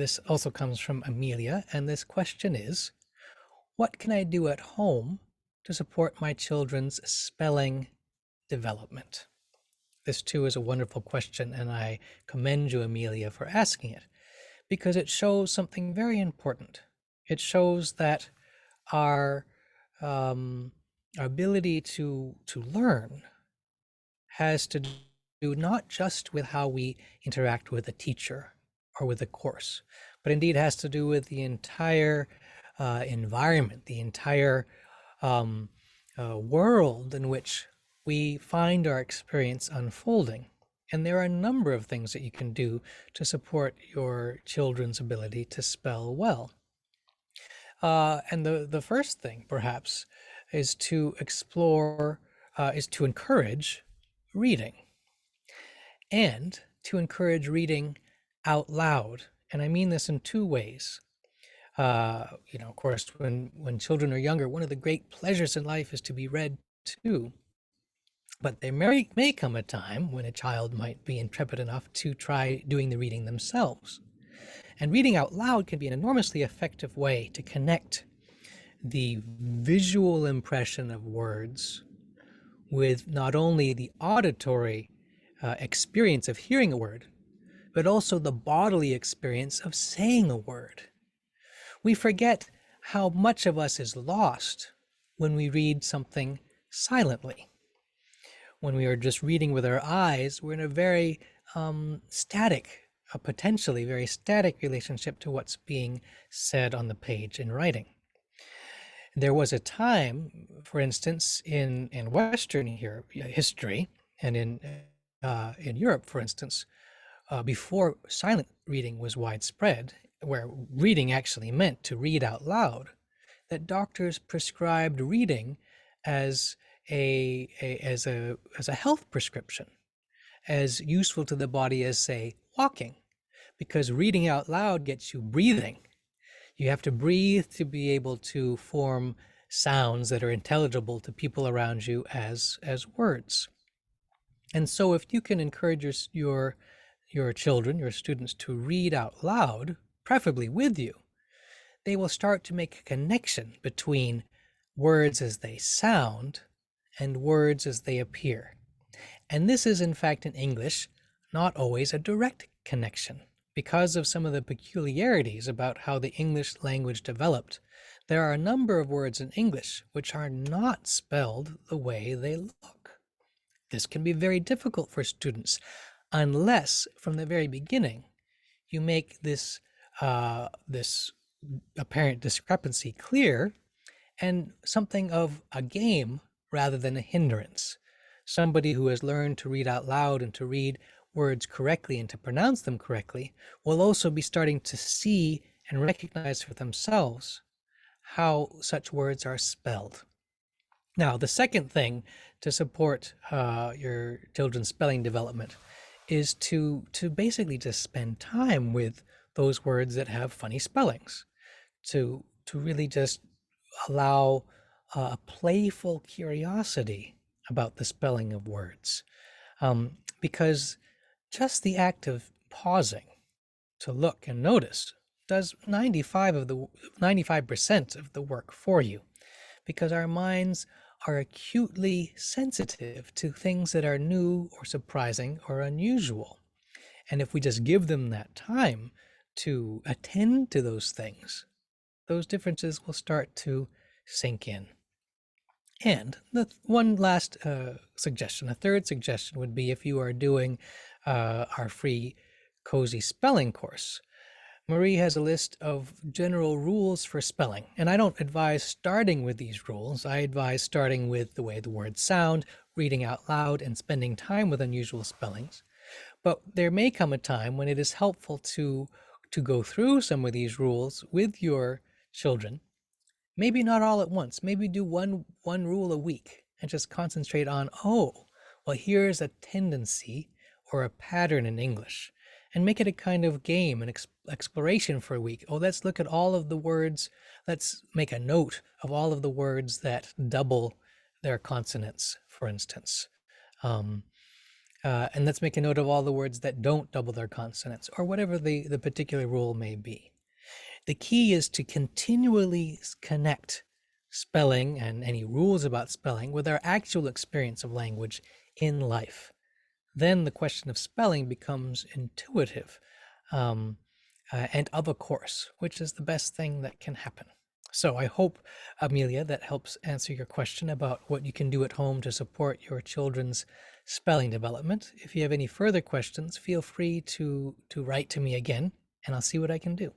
This also comes from Amelia, and this question is, what can I do at home to support my children's spelling development? This too is a wonderful question, and I commend you, Amelia, for asking it, because it shows something very important. It shows that our our ability to learn has to do not just with how we interact with a teacher or with a course, but indeed has to do with the entire environment, the entire um, world in which we find our experience unfolding. And there are a number of things that you can do to support your children's ability to spell well. And the first thing, perhaps, is to explore, is to encourage reading, and to encourage reading out loud. And I mean this in two ways. Of course, when children are younger, one of the great pleasures in life is to be read to. But there may come a time when a child might be intrepid enough to try doing the reading themselves. And reading out loud can be an enormously effective way to connect the visual impression of words with not only the auditory experience of hearing a word, but also the bodily experience of saying a word. We forget how much of us is lost when we read something silently. When we are just reading with our eyes, we're in a very static, a potentially very static relationship to what's being said on the page in writing. There was a time, for instance, in Western history, and in Europe, for instance, before silent reading was widespread, where reading actually meant to read out loud, that doctors prescribed reading as as a health prescription, as useful to the body as, say, walking, because reading out loud gets you breathing. You have to breathe to be able to form sounds that are intelligible to people around you as words. And so if you can encourage your children, your students, to read out loud, preferably with you, they will start to make a connection between words as they sound and words as they appear. And this is, in fact, in English, not always a direct connection. Because of some of the peculiarities about how the English language developed, there are a number of words in English which are not spelled the way they look. This can be very difficult for students unless, from the very beginning, you make this apparent discrepancy clear and something of a game rather than a hindrance. Somebody who has learned to read out loud and to read words correctly and to pronounce them correctly will also be starting to see and recognize for themselves how such words are spelled. Now, the second thing to support your children's spelling development is to basically just spend time with those words that have funny spellings, to really just allow a playful curiosity about the spelling of words, because just the act of pausing to look and notice does 95% of the work for you, because our minds are acutely sensitive to things that are new or surprising or unusual. And if we just give them that time to attend to those things, those differences will start to sink in. And the one last suggestion, a third suggestion, would be if you are doing our free Cozy Spelling course. Marie has a list of general rules for spelling, and I don't advise starting with these rules. I advise starting with the way the words sound, reading out loud, and spending time with unusual spellings. But there may come a time when it is helpful to go through some of these rules with your children. Maybe not all at once. Maybe do one rule a week and just concentrate on, oh, well, here's a tendency or a pattern in English, and make it a kind of game, an exploration for a week. Oh, let's look at all of the words. Let's make a note of all of the words that double their consonants, for instance. And let's make a note of all the words that don't double their consonants, or whatever the particular rule may be. The key is to continually connect spelling and any rules about spelling with our actual experience of language in life. Then the question of spelling becomes intuitive um, and of a course, which is the best thing that can happen. So I hope, Amelia, that helps answer your question about what you can do at home to support your children's spelling development. If you have any further questions, feel free to write to me again, and I'll see what I can do.